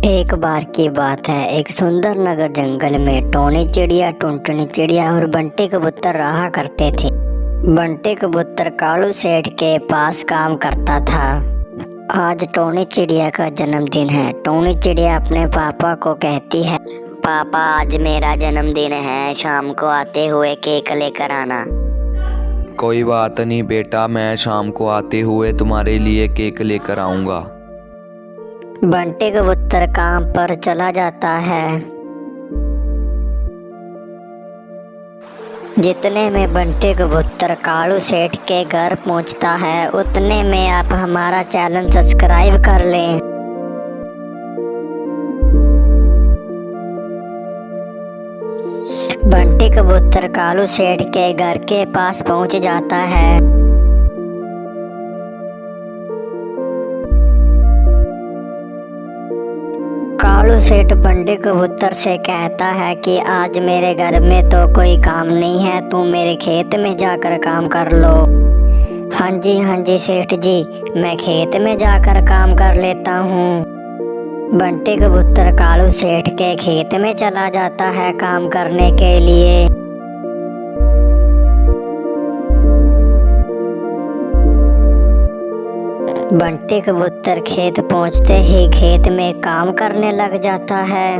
एक बार की बात है, एक सुंदर नगर जंगल में टोनी चिड़िया, टुनटुनी चिड़िया और बंटी कबूतर रहा करते थे। बंटी कबूतर कालू सेठ के पास काम करता था। आज टोनी चिड़िया का जन्मदिन है। टोनी चिड़िया अपने पापा को कहती है, पापा आज मेरा जन्मदिन है, शाम को आते हुए केक लेकर आना। कोई बात नहीं बेटा, मैं शाम को आते हुए तुम्हारे लिए केक लेकर आऊँगा। बंटी कबूतर काम पर चला जाता है। जितने में बंटी कबूतर कालू सेठ के घर पहुंचता है, उतने में आप हमारा चैनल सब्सक्राइब कर लें। बंटी कबूतर कालू सेठ के घर के पास पहुंच जाता है। कालू सेठ बंटी कबूतर से कहता है कि आज मेरे घर में तो कोई काम नहीं है, तुम मेरे खेत में जाकर काम कर लो। हाँ जी सेठ जी, मैं खेत में जाकर काम कर लेता हूँ। बंटी कबूतर कालू सेठ के खेत में चला जाता है काम करने के लिए। बंटी कबूतर खेत पहुंचते ही खेत में काम करने लग जाता है।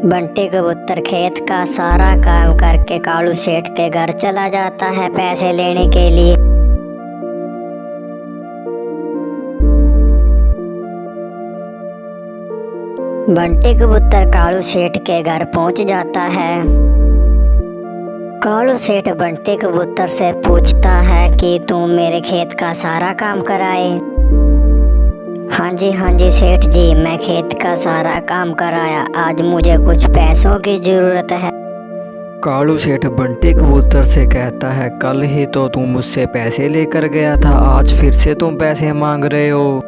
बंटी कबूतर खेत का सारा काम करके कालू सेठ के घर चला जाता है पैसे लेने के लिए। बंटी कबूतर कालू सेठ के घर पहुंच जाता है। कालू सेठ बंटी कबूतर से पूछता है कि तुम मेरे खेत का सारा काम कराए। हाँ जी सेठ जी, मैं खेत का सारा काम कराया, आज मुझे कुछ पैसों की जरूरत है। कालू सेठ बंटी कबूतर से कहता है, कल ही तो तुम मुझसे पैसे लेकर गया था, आज फिर से तुम पैसे मांग रहे हो।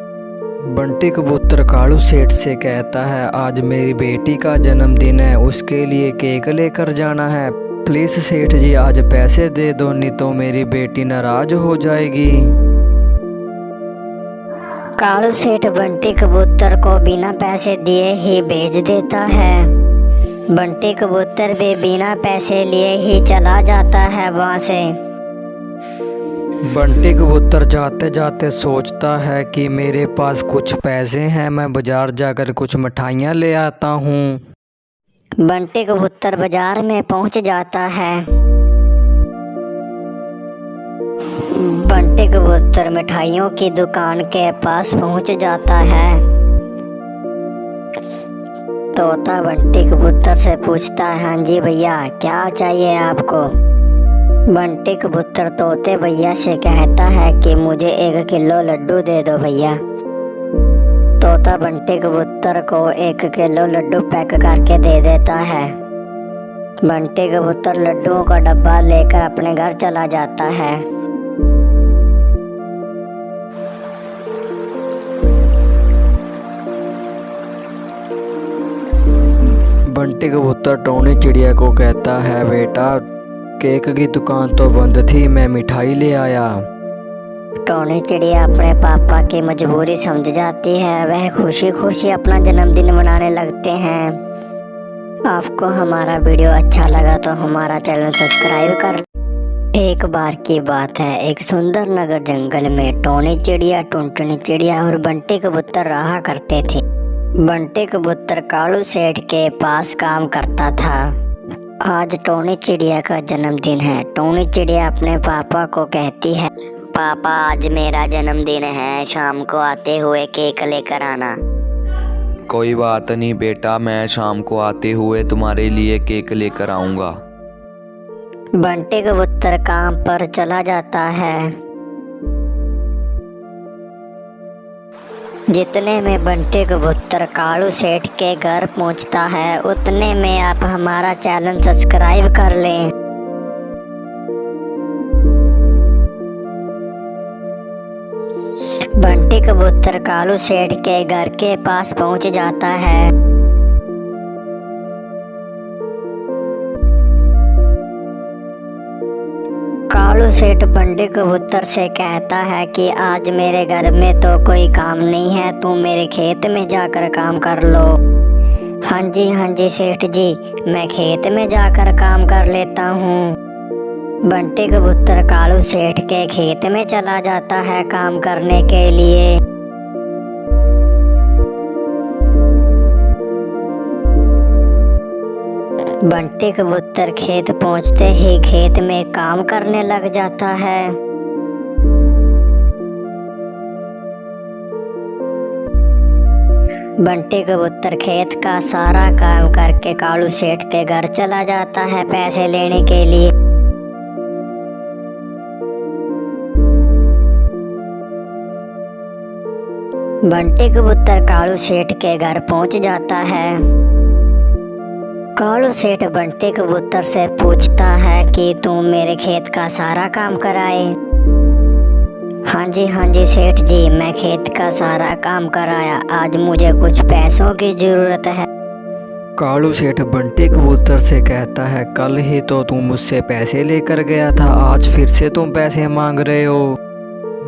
बंटी कबूतर कालू सेठ से कहता है, आज मेरी बेटी का जन्मदिन है, उसके लिए केक लेकर जाना है, प्लीज सेठ जी आज पैसे दे दो, नहीं तो मेरी बेटी नाराज हो जाएगी। कालू सेठ बंटी कबूतर को बिना पैसे दिए ही भेज देता है। बंटी कबूतर भी बिना पैसे लिए ही चला जाता है वहां से। बंटी कबूतर जाते जाते सोचता है कि मेरे पास कुछ पैसे हैं, मैं बाजार जाकर कुछ मिठाइयाँ ले आता हूँ। बंटी कबूतर बाजार में पहुंच जाता है। बंटी कबूतर मिठाइयों की दुकान के पास पहुंच जाता है। तोता बंटी कबूतर से पूछता है, हाँ जी भैया, क्या चाहिए आपको? बंटी कबूतर तोते भैया से कहता है कि मुझे 1 किलो लड्डू दे दो भैया। तोता बंटी कबूतर को 1 किलो लड्डू पैक करके दे देता है। बंटी कबूतर लड्डुओं का डब्बा लेकर अपने घर चला जाता है। बंटी कबूतर टोनी चिड़िया को कहता है, बेटा केक की दुकान तो बंद थी, मैं मिठाई ले आया। टोनी चिड़िया अपने पापा की मजबूरी समझ जाती है, वह खुशी खुशी अपना जन्मदिन मनाने लगते हैं। आपको हमारा वीडियो अच्छा लगा तो हमारा चैनल सब्सक्राइब कर। एक बार की बात है, एक सुंदर नगर जंगल में टोनी चिड़िया, टुनटुनी चिड़िया और बंटी कबूतर रहा करते थे। बंटी कबूतर कालू सेठ के पास काम करता था। आज टोनी चिड़िया का जन्मदिन है। टोनी चिड़िया अपने पापा को कहती है, पापा आज मेरा जन्मदिन है, शाम को आते हुए केक लेकर आना। कोई बात नहीं बेटा, मैं शाम को आते हुए तुम्हारे लिए केक लेकर आऊँगा। बंटी कबूतर काम पर चला जाता है। जितने में बंटी कबूतर कालू सेठ के घर पहुंचता है, उतने में आप हमारा चैनल सब्सक्राइब कर लें। बंटी कबूतर कालू सेठ के घर के पास पहुंच जाता है। कालू सेठ बंटी कबूतर से कहता है कि आज मेरे घर में तो कोई काम नहीं है, तुम मेरे खेत में जाकर काम कर लो। हाँ जी सेठ जी, मैं खेत में जाकर काम कर लेता हूँ। बंटी कबूतर कालू सेठ के खेत में चला जाता है काम करने के लिए। बंटी कबूतर खेत पहुंचते ही खेत में काम करने लग जाता है। बंटी कबूतर खेत का सारा काम करके कालू सेठ के घर चला जाता है पैसे लेने के लिए। बंटी कबूतर कालू सेठ के घर पहुंच जाता है। कालू सेठ बंटी कबूतर से पूछता है कि तुम मेरे खेत का सारा काम कराए। हाँ जी सेठ जी, मैं खेत का सारा काम कराया, आज मुझे कुछ पैसों की जरूरत है। कालू सेठ बंटी कबूतर से कहता है, कल ही तो तुम मुझसे पैसे लेकर गया था, आज फिर से तुम पैसे मांग रहे हो।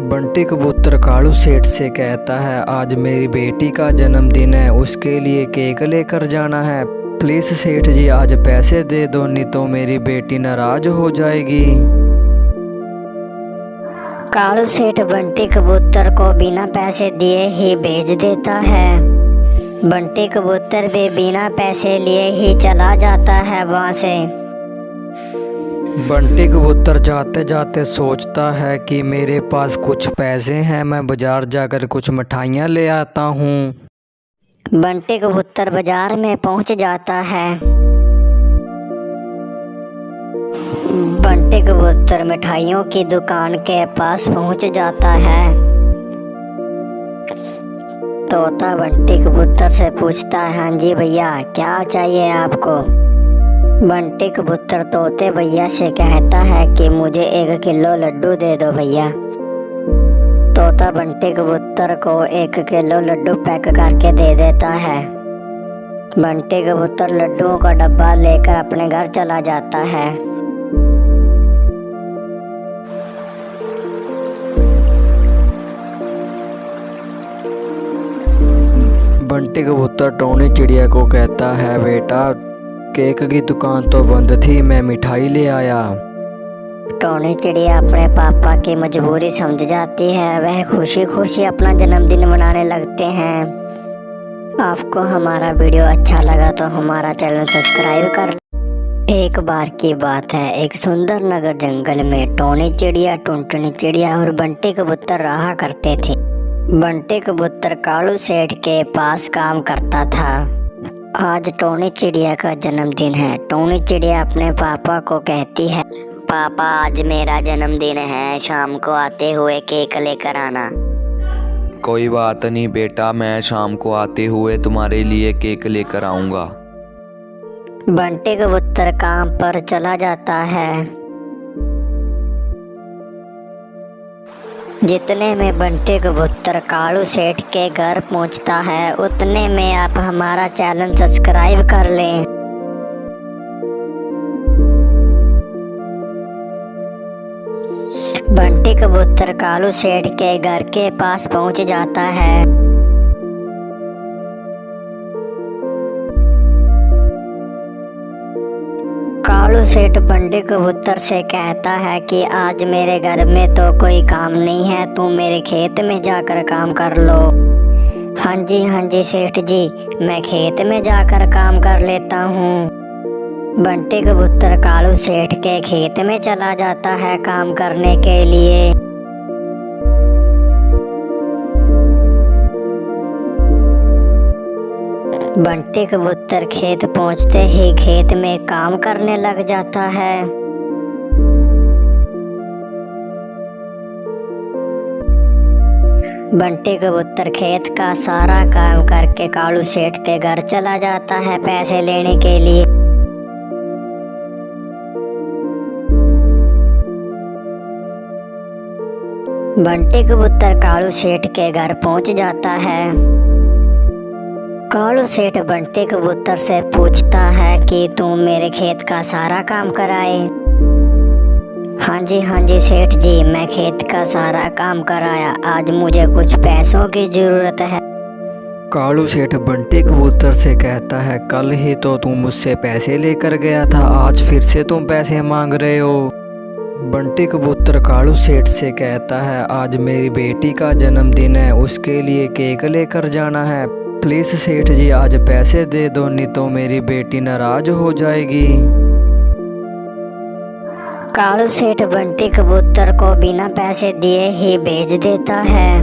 बंटी कबूतर कालू सेठ से कहता है, आज मेरी बेटी का जन्मदिन है, उसके लिए केक लेकर जाना है, प्लीज सेठ जी आज पैसे दे दो, नहीं तो मेरी बेटी नाराज हो जाएगी। कालू सेठ बंटी कबूतर को बिना पैसे दिए ही भेज देता है। बंटी कबूतर भी बिना पैसे लिए ही चला जाता है वहाँ से। बंटी कबूतर जाते जाते सोचता है कि मेरे पास कुछ पैसे हैं, मैं बाजार जाकर कुछ मिठाइयाँ ले आता हूँ। बंटी कबूतर बाजार में पहुंच जाता है। बंटी कबूतर मिठाइयों की दुकान के पास पहुंच जाता है। तोता बंटी कबूतर से पूछता है, हाँ जी भैया, क्या चाहिए आपको? बंटी कबूतर तोते भैया से कहता है कि मुझे 1 किलो लड्डू दे दो भैया। तोता बंटी कबूतर को 1 किलो लड्डू पैक करके दे देता है। बंटी कबूतर लड्डुओं का डब्बा लेकर अपने घर चला जाता है। बंटी कबूतर टोनी चिड़िया को कहता है, बेटा केक की दुकान तो बंद थी, मैं मिठाई ले आया। टोनी चिड़िया अपने पापा की मजबूरी समझ जाती है, वह खुशी खुशी अपना जन्मदिन मनाने लगते हैं। आपको हमारा वीडियो अच्छा लगा तो हमारा चैनल सब्सक्राइब कर। एक बार की बात है, एक सुंदर नगर जंगल में टोनी चिड़िया, टुनटुनी चिड़िया और बंटी कबूतर रहा करते थे। बंटी कबूतर कालू सेठ के पास काम करता था। आज टोनी चिड़िया का जन्मदिन है। टोनी चिड़िया अपने पापा को कहती है, पापा आज मेरा जन्मदिन है, शाम को आते हुए केक लेकर आना। कोई बात नहीं बेटा, मैं शाम को आते हुए तुम्हारे लिए केक लेकर आऊँगा। बंटी कबूतर काम पर चला जाता है। जितने में बंटी कबूतर कालू सेठ के घर पहुंचता है, उतने में आप हमारा चैनल सब्सक्राइब कर लें। बंटी कबूतर कालू सेठ के घर के पास पहुंच जाता है। कालू सेठ बंटी कबूतर से कहता है कि आज मेरे घर में तो कोई काम नहीं है, तुम मेरे खेत में जाकर काम कर लो। हाँ जी सेठ जी, मैं खेत में जाकर काम कर लेता हूँ। बंटी कबूतर कालू सेठ के खेत में चला जाता है काम करने के लिए। बंटी कबूतर खेत पहुंचते ही खेत में काम करने लग जाता है। बंटी कबूतर खेत का सारा काम करके कालू सेठ के घर चला जाता है पैसे लेने के लिए। बंटी कबूतर कालू सेठ के घर पहुंच जाता है। कालू सेठ बंटी कबूतर से पूछता है कि तुम मेरे खेत का सारा काम कराए। हाँ जी सेठ जी, मैं खेत का सारा काम कराया। आज मुझे कुछ पैसों की जरूरत है। कालू सेठ बंटी कबूतर से कहता है, कल ही तो तुम मुझसे पैसे लेकर गया था, आज फिर से तुम पैसे मांग रहे हो। बंटी कबूतर कालू सेठ से कहता है, आज मेरी बेटी का जन्मदिन है, उसके लिए केक लेकर जाना है। प्लीज़ सेठ जी आज पैसे दे दो, नहीं तो मेरी बेटी नाराज हो जाएगी। कालू सेठ बंटी कबूतर को बिना पैसे दिए ही भेज देता है।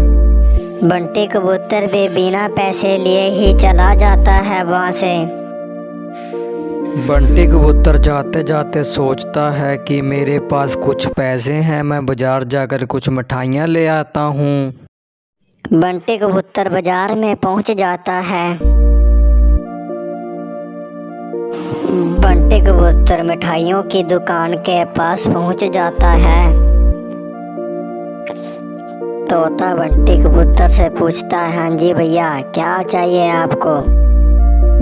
बंटी कबूतर भी बिना पैसे लिए ही चला जाता है वहाँ से। बंटी कबूतर जाते जाते सोचता है कि मेरे पास कुछ पैसे हैं, मैं बाजार जाकर कुछ मिठाइयाँ ले आता हूँ। बंटी कबूतर बाजार में पहुँच जाता है। बंटी कबूतर मिठाइयों की दुकान के पास पहुँच जाता है। तोता बंटी कबूतर से पूछता है, हाँ जी भैया क्या चाहिए आपको।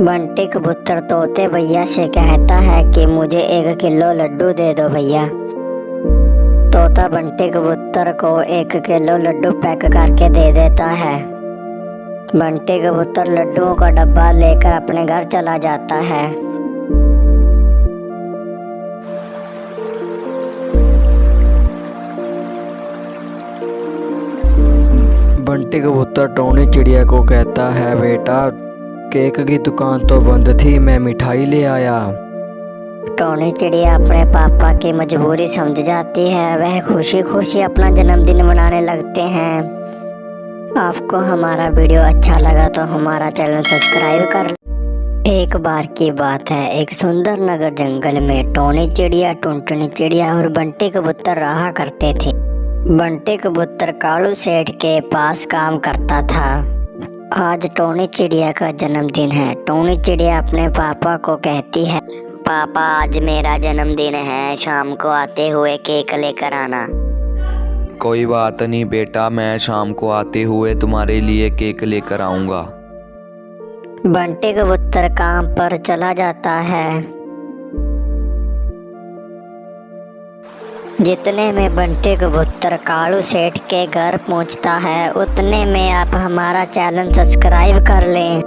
बंटी कबूतर तोते भैया से कहता है कि मुझे 1 किलो लड्डू दे दो भैया। तोता बंटी कबूतर को 1 किलो लड्डू पैक करके दे देता है। बंटी कबूतर लड्डुओं का डब्बा लेकर अपने घर चला जाता है। बंटी कबूतर टोनी चिड़िया को कहता है, बेटा केक की दुकान तो बंद थी, मैं मिठाई ले आया। टोनी चिड़िया अपने पापा की मजबूरी समझ जाती है। वह खुशी खुशी अपना जन्मदिन मनाने लगते हैं। आपको हमारा वीडियो अच्छा लगा तो हमारा चैनल सब्सक्राइब कर। एक बार की बात है, एक सुंदर नगर जंगल में टोनी चिड़िया, टुनटुनी चिड़िया और बंटी कबूतर रहा करते थे। बंटी कबूतर कालू सेठ के पास काम करता था। आज टोनी चिड़िया का जन्मदिन है। टोनी चिड़िया अपने पापा को कहती है, पापा आज मेरा जन्मदिन है, शाम को आते हुए केक लेकर आना। कोई बात नहीं बेटा, मैं शाम को आते हुए तुम्हारे लिए केक लेकर आऊँगा। बंटी कबूतर काम पर चला जाता है। जितने में बंटी कबूतर कालू सेठ के घर पहुंचता है, उतने में आप हमारा चैनल सब्सक्राइब कर लें।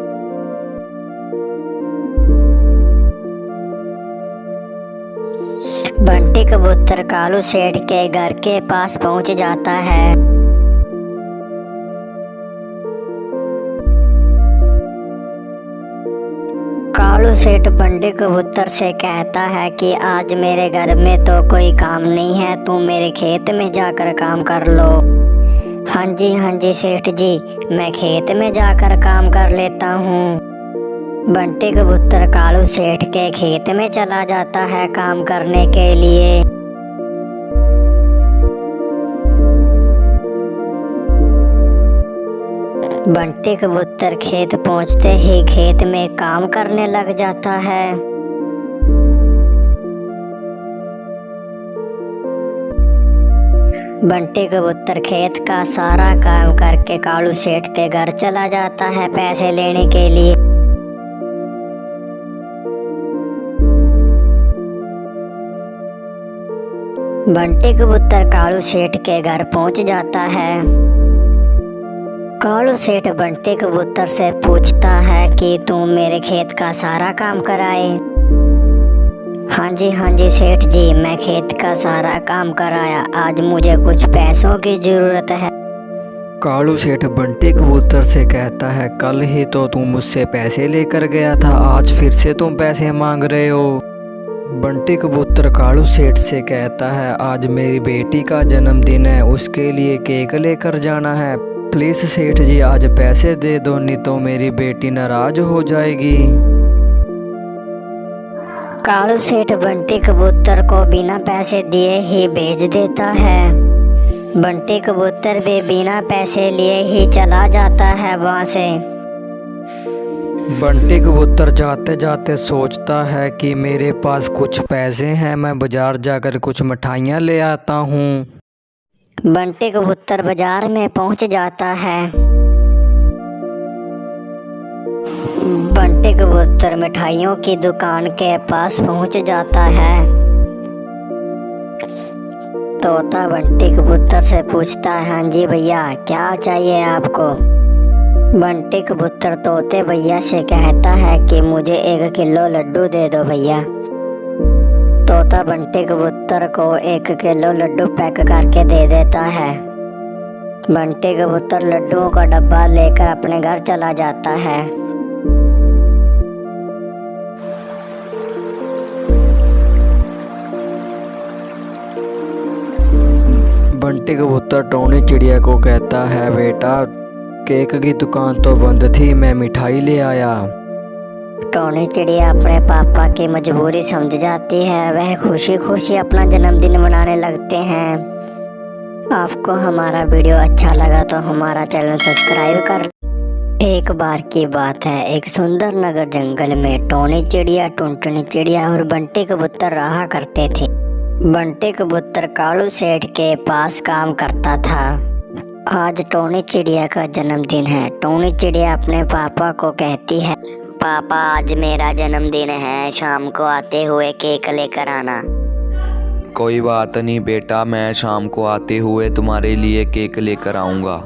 बंटी कबूतर कालू सेठ के घर के पास पहुंच जाता है। कालू सेठ बंटी कबूतर से कहता है कि आज मेरे घर में तो कोई काम नहीं है, तुम मेरे खेत में जाकर काम कर लो। हाँ जी सेठ जी, मैं खेत में जाकर काम कर लेता हूँ। बंटी कबूतर कालू सेठ के खेत में चला जाता है काम करने के लिए। बंटी कबूतर खेत पहुंचते ही खेत में काम करने लग जाता है। बंटी कबूतर खेत का सारा काम करके कालू सेठ के घर चला जाता है पैसे लेने के लिए। बंटी कबूतर कालू सेठ के घर पहुंच जाता है। कालू सेठ बंटी कबूतर से पूछता है कि तुम मेरे खेत का सारा काम कराए। हाँ जी सेठ जी, मैं खेत का सारा काम कराया। आज मुझे कुछ पैसों की जरूरत है। कालू सेठ बंटी कबूतर से कहता है, कल ही तो तुम मुझसे पैसे लेकर गया था, आज फिर से तुम पैसे मांग रहे हो। बंटी कबूतर कालू सेठ से कहता है, आज मेरी बेटी का जन्मदिन है, उसके लिए केक लेकर जाना है। प्लीज़ सेठ जी आज पैसे दे दो, नहीं तो मेरी बेटी नाराज हो जाएगी। कालू सेठ बंटी कबूतर को बिना पैसे दिए ही भेज देता है। बंटी कबूतर भी बिना पैसे लिए ही चला जाता है वहाँ से। बंटी कबूतर जाते जाते सोचता है कि मेरे पास कुछ पैसे हैं, मैं बाजार जाकर कुछ मिठाइयाँ ले आता हूँ। बंटी कबूतर बाजार में पहुंच जाता है। बंटी कबूतर मिठाइयों की दुकान के पास पहुंच जाता है। तोता बंटी कबूतर से पूछता है, हाँ जी भैया क्या चाहिए आपको। बंटी कबूतर तोते भैया से कहता है कि मुझे 1 किलो लड्डू दे दो भैया। तोता बंटी कबूतर को 1 किलो लड्डू पैक करके दे देता है। बंटी कबूतर लड्डुओं का डब्बा लेकर अपने घर चला जाता है। बंटी कबूतर टोनी चिड़िया को कहता है, बेटा केक की दुकान तो बंद थी, मैं मिठाई ले आया। टोनी चिड़िया अपने पापा की मजबूरी समझ जाती है। वह खुशी खुशी अपना जन्मदिन मनाने लगते हैं। आपको हमारा वीडियो अच्छा लगा तो हमारा चैनल सब्सक्राइब कर। एक बार की बात है, एक सुंदर नगर जंगल में टोनी चिड़िया, टुनटुनी चिड़िया और बंटी कबूतर रहा करते थे। बंटी कबूतर कालू सेठ के पास काम करता था। आज टोनी चिड़िया का जन्मदिन है। टोनी चिड़िया अपने पापा को कहती है, पापा आज मेरा जन्मदिन है, शाम को आते हुए केक लेकर आना। कोई बात नहीं बेटा, मैं शाम को आते हुए तुम्हारे लिए केक लेकर आऊँगा।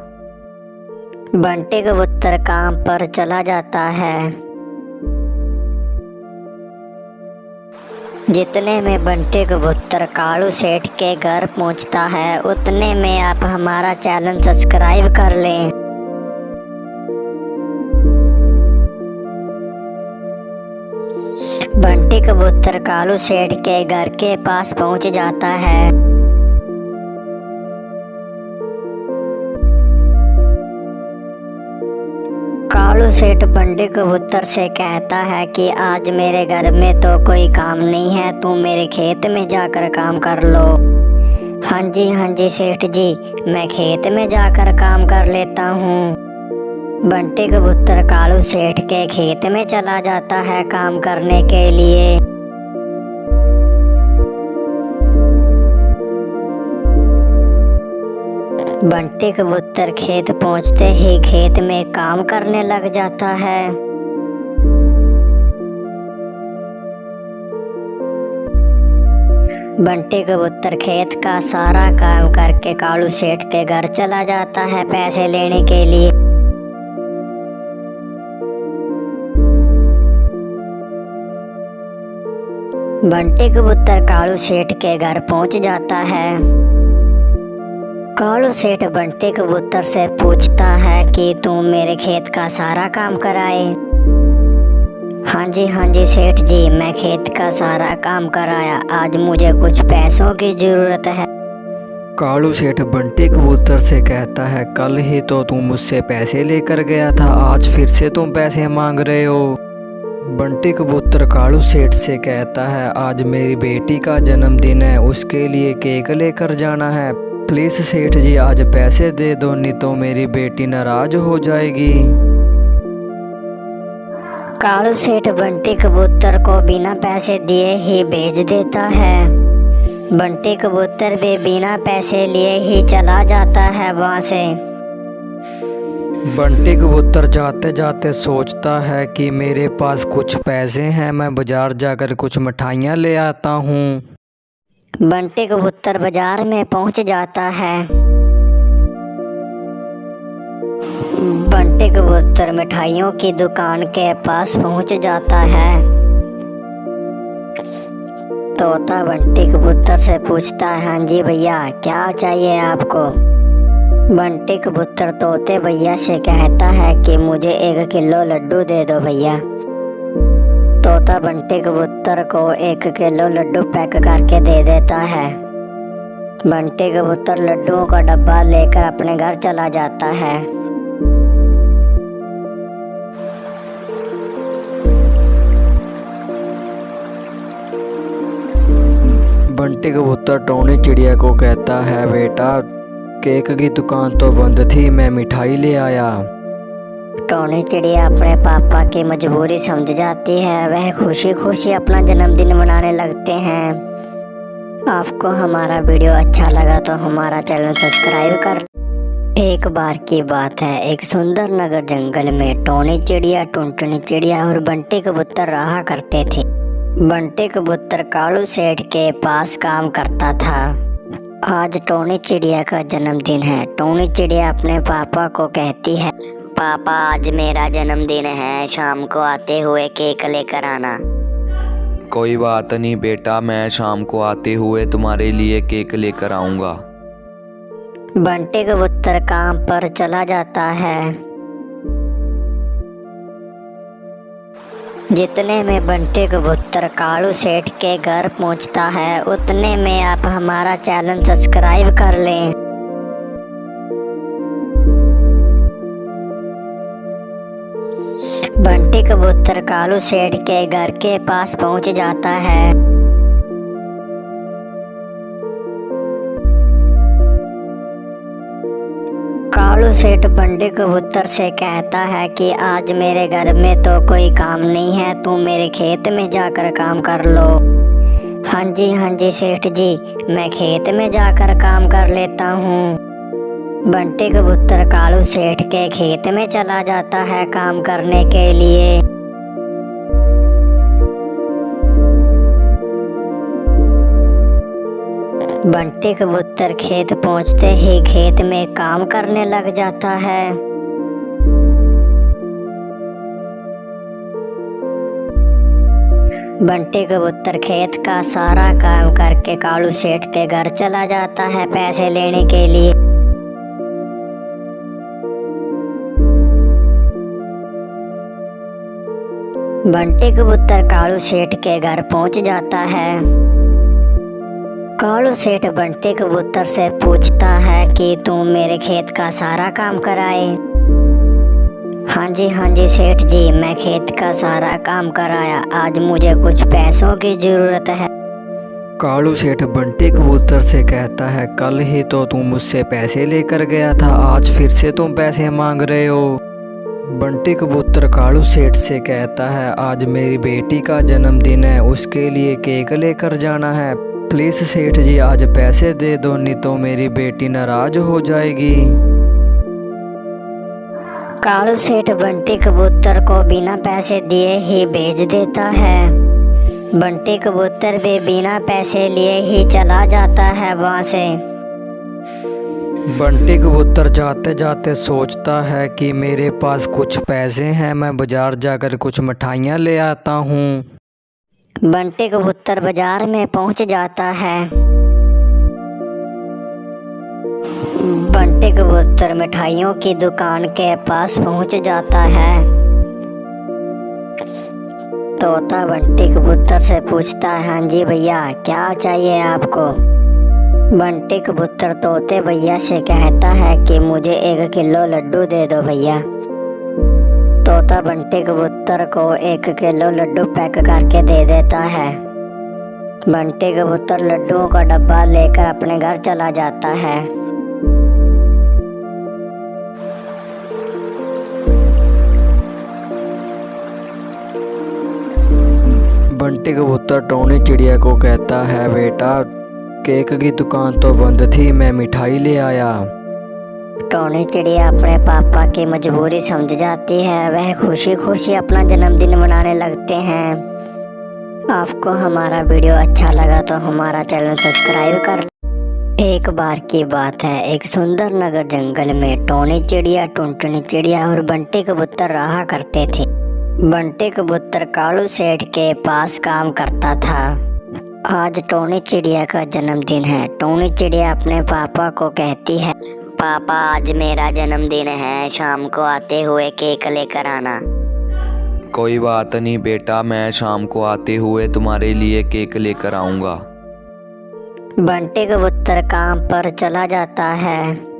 बंटी कबूतर काम पर चला जाता है। जितने में बंटी कबूतर कालू सेठ के घर पहुंचता है, उतने में आप हमारा चैनल सब्सक्राइब कर लें। बंटी कबूतर कालू सेठ के घर के पास पहुंच जाता है। कालू सेठ बंटी कबूतर से कहता है कि आज मेरे घर में तो कोई काम नहीं है, तुम मेरे खेत में जाकर काम कर लो। हाँ जी सेठ जी, मैं खेत में जाकर काम कर लेता हूँ। बंटी कबूतर कालू सेठ के खेत में चला जाता है काम करने के लिए। बंटी कबूतर खेत पहुंचते ही खेत में काम करने लग जाता है। बंटी कबूतर खेत का सारा काम करके कालू सेठ के घर चला जाता है पैसे लेने के लिए। बंटी कबूतर कालू सेठ के घर पहुंच जाता है। कालू सेठ बंटी कबूतर से पूछता है कि तुम मेरे खेत का सारा काम कराए। हाँ जी सेठ जी, मैं खेत का सारा काम कराया, आज मुझे कुछ पैसों की जरूरत है। कालू सेठ बंटी कबूतर से कहता है, कल ही तो तुम मुझसे पैसे लेकर गया था, आज फिर से तुम पैसे मांग रहे हो। बंटी कबूतर कालू सेठ से कहता है, आज मेरी बेटी का जन्मदिन है, उसके लिए केक लेकर जाना है, प्लीज सेठ जी आज पैसे दे दो, नहीं तो मेरी बेटी नाराज हो जाएगी। कालू सेठ बंटी कबूतर को बिना पैसे दिए ही भेज देता है। बंटी कबूतर भी बिना पैसे लिए ही चला जाता है वहाँ से। बंटी कबूतर जाते जाते सोचता है कि मेरे पास कुछ पैसे हैं, मैं बाजार जाकर कुछ मिठाइयाँ ले आता हूँ। बंटी कबूतर बाजार में पहुंच जाता है। बंटी कबूतर मिठाइयों की दुकान के पास पहुंच जाता है। तोता बंटी कबूतर से पूछता है, हाँ जी भैया क्या चाहिए आपको। बंटी कबूतर तोते भैया से कहता है कि मुझे 1 किलो लड्डू दे दो भैया। तोता बंटी कबूतर को 1 किलो लड्डू पैक करके दे देता है। बंटी कबूतर लड्डुओं का डब्बा लेकर अपने घर चला जाता है। बंटी कबूतर टोनी चिड़िया को कहता है, बेटा केक की दुकान तो बंद थी, मैं मिठाई ले आया। टोनी चिड़िया अपने पापा की मजबूरी समझ जाती है। वह खुशी खुशी अपना जन्मदिन मनाने लगते हैं। आपको हमारा वीडियो अच्छा लगा तो हमारा चैनल सब्सक्राइब कर। एक बार की बात है, एक सुंदर नगर जंगल में टोनी चिड़िया, टुनटुनी चिड़िया और बंटी कबूतर रहा करते थे। बंटी कबूतर कालू सेठ के पास काम करता था। आज टोनी चिड़िया का जन्मदिन है। टोनी चिड़िया अपने पापा को कहती है, पापा आज मेरा जन्मदिन है, शाम को आते हुए केक लेकर आना। कोई बात नहीं बेटा, मैं शाम को आते हुए तुम्हारे लिए केक लेकर आऊँगा। बंटी कबूतर काम पर चला जाता है। जितने में बंटी कबूतर कालू सेठ के घर पहुंचता है, उतने में आप हमारा चैनल सब्सक्राइब कर लें। बंटी कबूतर कालू सेठ के घर के पास पहुंच जाता है। कालू सेठ बंटी कबूतर से कहता है कि आज मेरे घर में तो कोई काम नहीं है, तू मेरे खेत में जाकर काम कर लो। हाँ जी सेठ जी, मैं खेत में जाकर काम कर लेता हूँ। बंटी कबूतर कालू सेठ के खेत में चला जाता है काम करने के लिए। बंटी कबूतर खेत पहुंचते ही खेत में काम करने लग जाता है। बंटी कबूतर खेत का सारा काम करके कालू सेठ के घर चला जाता है पैसे लेने के लिए। बंटी कबूतर कालू सेठ के घर पहुंच जाता है। कालू सेठ बंटी कबूतर से पूछता है कि तू मेरे खेत का सारा काम कराए। हाँ जी सेठ जी, मैं खेत का सारा काम कराया, आज मुझे कुछ पैसों की जरूरत है। कालू सेठ बंटी कबूतर से कहता है, कल ही तो तुम मुझसे पैसे लेकर गया था, आज फिर से तुम पैसे मांग रहे हो। बंटी कबूतर कालू सेठ से कहता है, आज मेरी बेटी का जन्मदिन है, उसके लिए केक लेकर जाना है, प्लीज सेठ जी आज पैसे दे दो, नहीं तो मेरी बेटी नाराज हो जाएगी। कालू सेठ बंटी कबूतर को बिना पैसे दिए ही भेज देता है। बंटी कबूतर भी बिना पैसे लिए ही चला जाता है वहाँ से। बंटी कबूतर जाते जाते सोचता है कि मेरे पास कुछ पैसे हैं, मैं बाजार जाकर कुछ मिठाइयाँ ले आता हूँ। बंटी कबूतर बाजार में पहुंच जाता है। बंटी कबूतर मिठाइयों की दुकान के पास पहुंच जाता है। तोता बंटी कबूतर से पूछता है, हाँ जी भैया क्या चाहिए आपको। बंटी कबूतर तोते भैया से कहता है कि मुझे 1 किलो लड्डू दे दो भैया। तोता बंटी कबूतर को 1 किलो लड्डू पैक करके दे देता है। बंटी कबूतर लड्डुओं का डब्बा लेकर अपने घर चला जाता है। बंटी कबूतर टोनी चिड़िया को कहता है, बेटा केक की दुकान तो बंद थी, मैं मिठाई ले आया। टोनी चिड़िया अपने पापा की मजबूरी समझ जाती है, वह खुशी खुशी अपना जन्मदिन मनाने लगते हैं। आपको हमारा वीडियो अच्छा लगा तो हमारा चैनल सब्सक्राइब कर। एक बार की बात है, एक सुंदर नगर जंगल में टोनी चिड़िया, टुनटुनी चिड़िया और बंटी कबूतर रहा करते थे। बंटी कबूतर कालू सेठ के पास काम करता था। आज टोनी चिड़िया का जन्मदिन है। टोनी चिड़िया अपने पापा को कहती है, पापा आज मेरा जन्मदिन है, शाम को आते हुए केक लेकर आना। कोई बात नहीं बेटा, मैं शाम को आते हुए तुम्हारे लिए केक लेकर आऊँगा। बंटी कबूतर काम पर चला जाता है।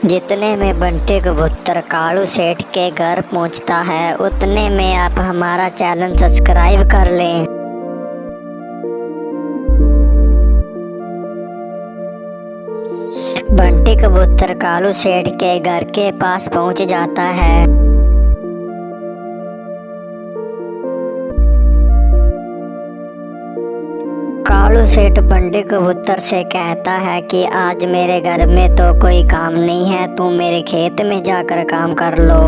जितने में बंटी कबूतर कालू सेठ के घर पहुंचता है, उतने में आप हमारा चैनल सब्सक्राइब कर लें। बंटी कबूतर कालू सेठ के घर के पास पहुंच जाता है। कालू सेठ बंटी कबूतर से कहता है कि आज मेरे घर में तो कोई काम नहीं है, तू मेरे खेत में जाकर काम कर लो।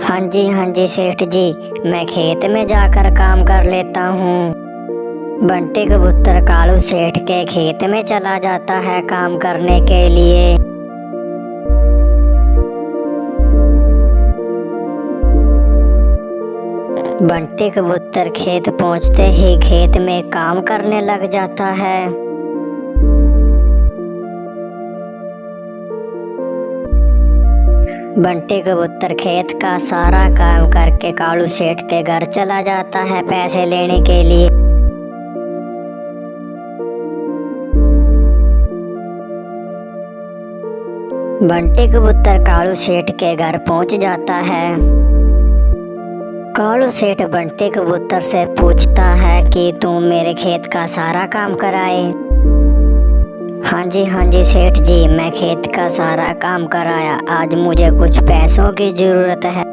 हाँ जी सेठ जी, मैं खेत में जाकर काम कर लेता हूँ। बंटी कबूतर कालू सेठ के खेत में चला जाता है काम करने के लिए। बंटी कबूतर खेत पहुंचते ही खेत में काम करने लग जाता है। बंटी कबूतर खेत का सारा काम करके कालू सेठ के घर चला जाता है पैसे लेने के लिए। बंटी कबूतर कालू सेठ के घर पहुंच जाता है। कालू सेठ बंटी कबूतर से पूछता है कि तुम मेरे खेत का सारा काम कराए। हाँ जी सेठ जी, मैं खेत का सारा काम कराया। आज मुझे कुछ पैसों की जरूरत है।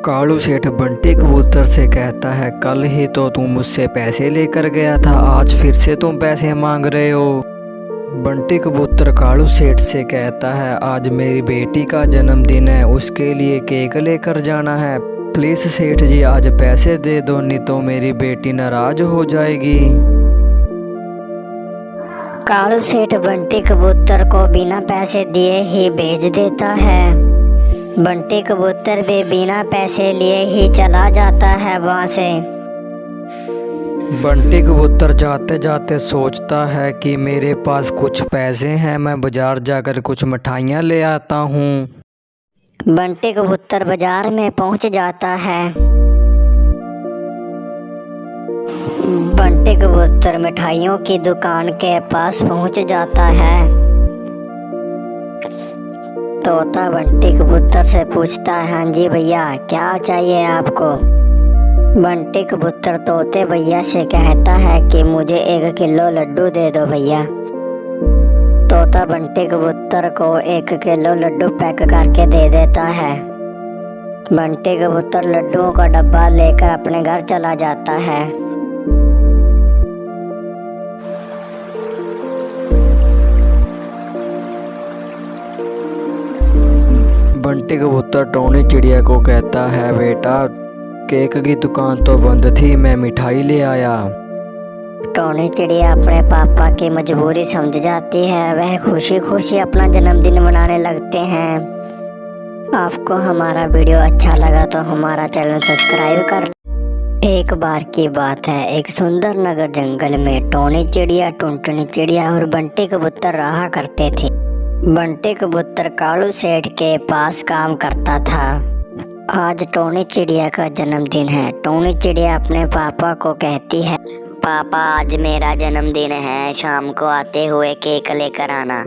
कालू सेठ बंटी कबूतर से कहता है, कल ही तो तुम मुझसे पैसे लेकर गया था, आज फिर से तुम पैसे मांग रहे हो। बंटी कबूतर कालू सेठ से कहता है, आज मेरी बेटी का जन्मदिन है, उसके लिए केक लेकर जाना है। प्लीज सेठ जी आज पैसे दे दो, नहीं तो मेरी बेटी नाराज हो जाएगी। कालू सेठ बंटी कबूतर को बिना पैसे दिए ही भेज देता है। बंटी कबूतर भी बिना पैसे लिए ही चला जाता है वहाँ से। बंटी कबूतर जाते जाते सोचता है कि मेरे पास कुछ पैसे हैं, मैं बाजार जाकर कुछ मिठाइयाँ ले आता हूँ। बंटी कबूतर बाजार में पहुँच जाता है। बंटी कबूतर मिठाइयों की दुकान के पास पहुँच जाता है। तोता बंटी कबूतर से पूछता है, हाँ जी भैया क्या चाहिए आपको। बंटी कबूतर तोते भैया से कहता है कि मुझे 1 किलो लड्डू दे दो भैया। तोता बंटी कबूतर को 1 किलो लड्डू पैक करके दे देता है। बंटी कबूतर लड्डुओं का डब्बा लेकर अपने घर चला जाता है। बंटी कबूतर टोनी चिड़िया को कहता है, बेटा केक की दुकान तो बंद थी, मैं मिठाई ले आया। टोनी चिड़िया अपने पापा की मजबूरी समझ जाती है। वह खुशी खुशी अपना जन्मदिन मनाने लगते हैं। आपको हमारा वीडियो अच्छा लगा तो हमारा चैनल सब्सक्राइब कर। एक बार की बात है, एक सुंदर नगर जंगल में टोनी चिड़िया, टुनटुनी चिड़िया और बंटी कबूतर रहा करते थे। बंटी कबूतर कालू सेठ के पास काम करता था। आज टोनी चिड़िया का जन्मदिन है। टोनी चिड़िया अपने पापा को कहती है, पापा आज मेरा जन्मदिन है, शाम को आते हुए केक लेकर आना।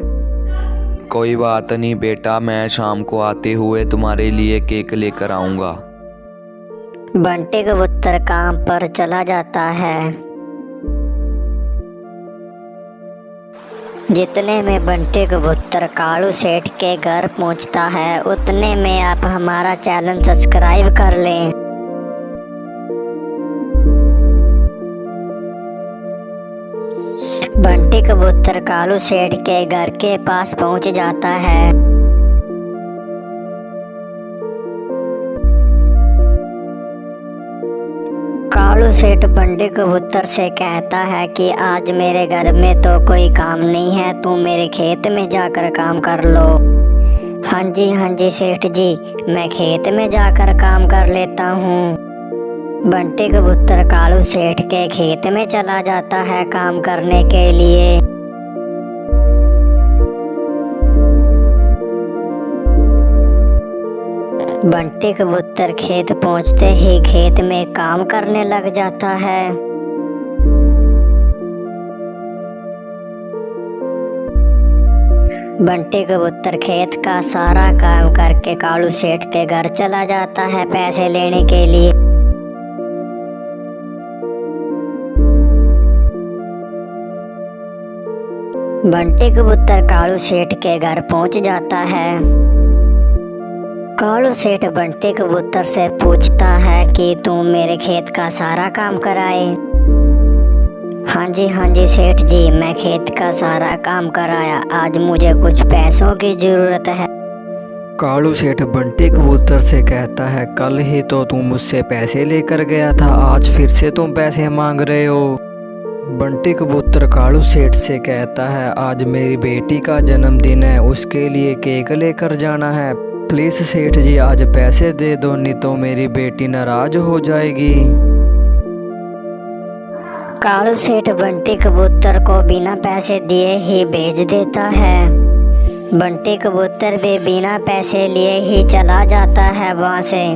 कोई बात नहीं बेटा, मैं शाम को आते हुए तुम्हारे लिए केक लेकर आऊँगा। बंटी कबूतर काम पर चला जाता है। जितने में बंटी कबूतर कालू सेठ के घर पहुंचता है, उतने में आप हमारा चैनल सब्सक्राइब कर लें। बंटी कबूतर कालू सेठ के घर के पास पहुंच जाता है। कालू सेठ बंटी कबूतर से कहता है कि आज मेरे घर में तो कोई काम नहीं है, तुम मेरे खेत में जाकर काम कर लो। हाँ जी सेठ जी, मैं खेत में जाकर काम कर लेता हूँ। बंटी कबूतर कालू सेठ के खेत में चला जाता है काम करने के लिए। बंटी कबूतर खेत पहुंचते ही खेत में काम करने लग जाता है। बंटी कबूतर खेत का सारा काम करके कालू सेठ के घर चला जाता है पैसे लेने के लिए। बंटी कबूतर कालू सेठ के घर पहुंच जाता है। कालू सेठ बंटी कबूतर से पूछता है कि तुम मेरे खेत का सारा काम कराए। हाँ जी सेठ जी, मैं खेत का सारा काम कराया। आज मुझे कुछ पैसों की जरूरत है। कालू सेठ बंटी कबूतर से कहता है, कल ही तो तुम मुझसे पैसे लेकर गया था, आज फिर से तुम पैसे मांग रहे हो। बंटी कबूतर कालू सेठ से कहता है, आज मेरी बेटी का जन्मदिन है, उसके लिए केक लेकर जाना है। प्लीज़ सेठ जी आज पैसे दे दो, नहीं तो मेरी बेटी नाराज हो जाएगी। कालू सेठ बंटी कबूतर को बिना पैसे दिए ही भेज देता है। बंटी कबूतर भी बिना पैसे लिए ही चला जाता है वहाँ से।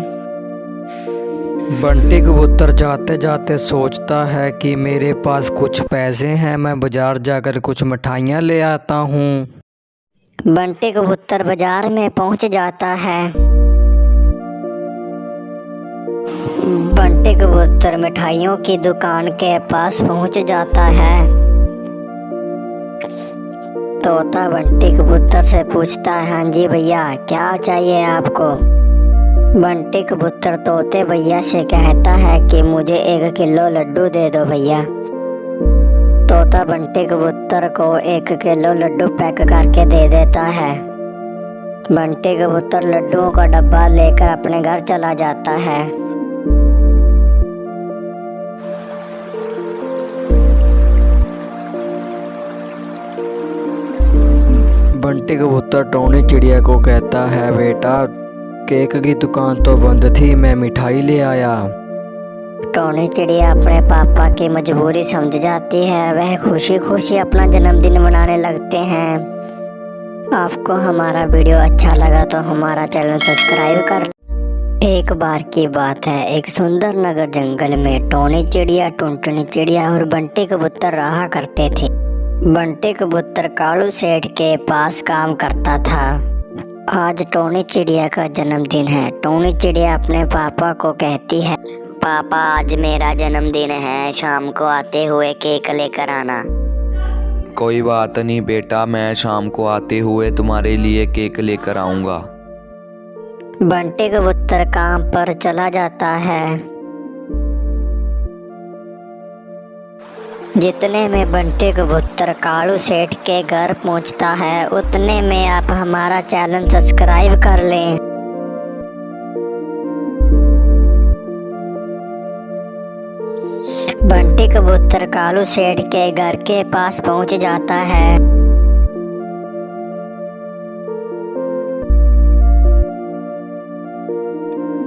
बंटी कबूतर जाते जाते सोचता है कि मेरे पास कुछ पैसे हैं, मैं बाजार जाकर कुछ मिठाइयाँ ले आता हूँ। बंटी कबूतर बाजार में पहुँच जाता है। बंटी कबूतर मिठाइयों की दुकान के पास पहुँच जाता है। तोता बंटी कबूतर से पूछता है, हाँ जी भैया क्या चाहिए आपको। बंटी कबूतर तोते भैया से कहता है कि मुझे 1 किलो लड्डू दे दो भैया। तोता बंटी कबूतर को 1 किलो लड्डू पैक करके दे देता है। बंटी कबूतर लड्डुओं का डब्बा लेकर अपने घर चला जाता है। बंटी कबूतर टोनी चिड़िया को कहता है, बेटा केक की दुकान तो बंद थी, मैं मिठाई ले आया। टोनी चिड़िया अपने पापा की मजबूरी समझ जाती है। वह खुशी खुशी अपना जन्मदिन मनाने लगते हैं। आपको हमारा वीडियो अच्छा लगा तो हमारा चैनल सब्सक्राइब कर। एक बार की बात है, एक सुंदर नगर जंगल में टोनी चिड़िया, टुनटुनी चिड़िया और बंटी कबूतर रहा करते थे। बंटी कबूतर कालू सेठ के पास काम करता था। आज टोनी चिड़िया का जन्मदिन है। टोनी चिड़िया अपने पापा को कहती है, पापा आज मेरा जन्मदिन है, शाम को आते हुए केक लेकर आना। कोई बात नहीं बेटा, मैं शाम को आते हुए तुम्हारे लिए केक लेकर आऊँगा। बंटी कबूतर काम पर चला जाता है। जितने में बंटी कबूतर कालू सेठ के घर पहुंचता है, उतने में आप हमारा चैनल सब्सक्राइब कर लें। बंटी कबूतर कालू सेठ के घर के पास पहुंच जाता है।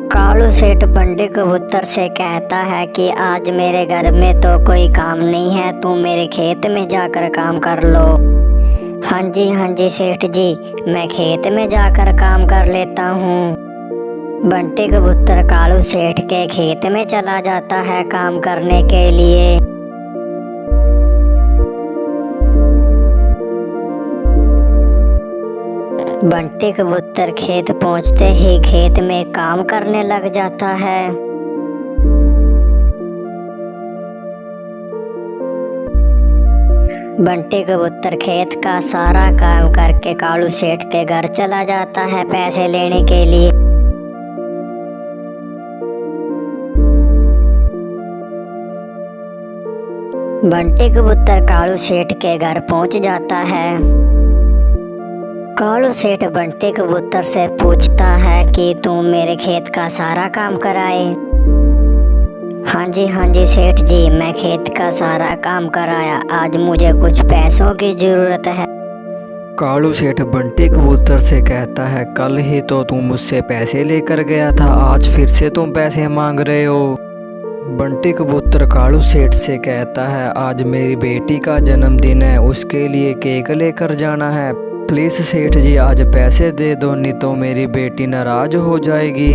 कालू सेठ बंटी कबूतर से कहता है कि आज मेरे घर में तो कोई काम नहीं है, तू मेरे खेत में जाकर काम कर लो। हाँ जी सेठ जी, मैं खेत में जाकर काम कर लेता हूँ। बंटी कबूतर कालू सेठ के खेत में चला जाता है काम करने के लिए। बंटी कबूतर खेत पहुंचते ही खेत में काम करने लग जाता है। बंटी कबूतर खेत का सारा काम करके कालू सेठ के घर चला जाता है पैसे लेने के लिए। बंटी कबूतर कालू सेठ के घर पहुंच जाता है। कालू सेठ बंटी कबूतर से पूछता है कि तुम मेरे खेत का सारा काम कराए। हाँ जी सेठ जी, मैं खेत का सारा काम कराया, आज मुझे कुछ पैसों की जरूरत है। कालू सेठ बंटी कबूतर से कहता है, कल ही तो तुम मुझसे पैसे लेकर गया था, आज फिर से तुम पैसे मांग रहे हो। बंटी कबूतर कालू सेठ से कहता है, आज मेरी बेटी का जन्मदिन है, उसके लिए केक लेकर जाना है। प्लीज़ सेठ जी आज पैसे दे दो, नहीं तो मेरी बेटी नाराज हो जाएगी।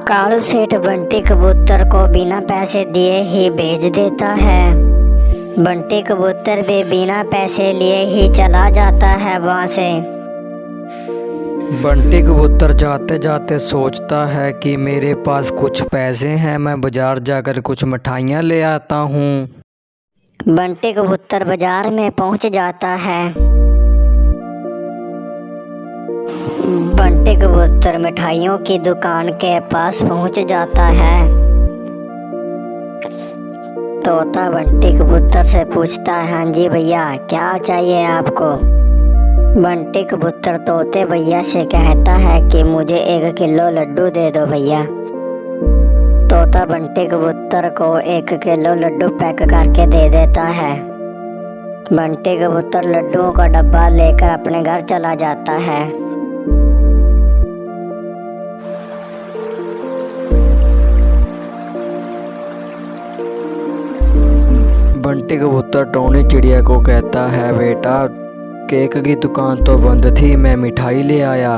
कालू सेठ बंटी कबूतर को बिना पैसे दिए ही भेज देता है। बंटी कबूतर भी बिना पैसे लिए ही चला जाता है वहाँ से। बंटी कबूतर जाते जाते सोचता है कि मेरे पास कुछ पैसे हैं, मैं बाजार जाकर कुछ मिठाइयाँ ले आता हूँ। बंटी कबूतर बाजार में पहुंच जाता है। बंटी कबूतर मिठाइयों की दुकान के पास पहुंच जाता है। तोता बंटी कबूतर से पूछता है, हाँ जी भैया क्या चाहिए आपको। बंटी कबूतर तोते भैया से कहता है कि मुझे 1 किलो लड्डू दे दो भैया। तोता बंटी कबूतर को 1 किलो लड्डू पैक करके दे देता है। बंटी कबूतर लड्डुओं का डब्बा लेकर अपने घर चला जाता है। बंटी कबूतर टोनी चिड़िया को कहता है, बेटा केक की दुकान तो बंद थी, मैं मिठाई ले आया।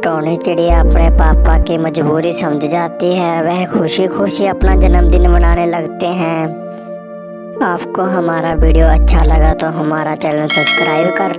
टोनी चिड़िया अपने पापा की मजबूरी समझ जाती है। वह खुशी खुशी अपना जन्मदिन मनाने लगते हैं। आपको हमारा वीडियो अच्छा लगा तो हमारा चैनल सब्सक्राइब कर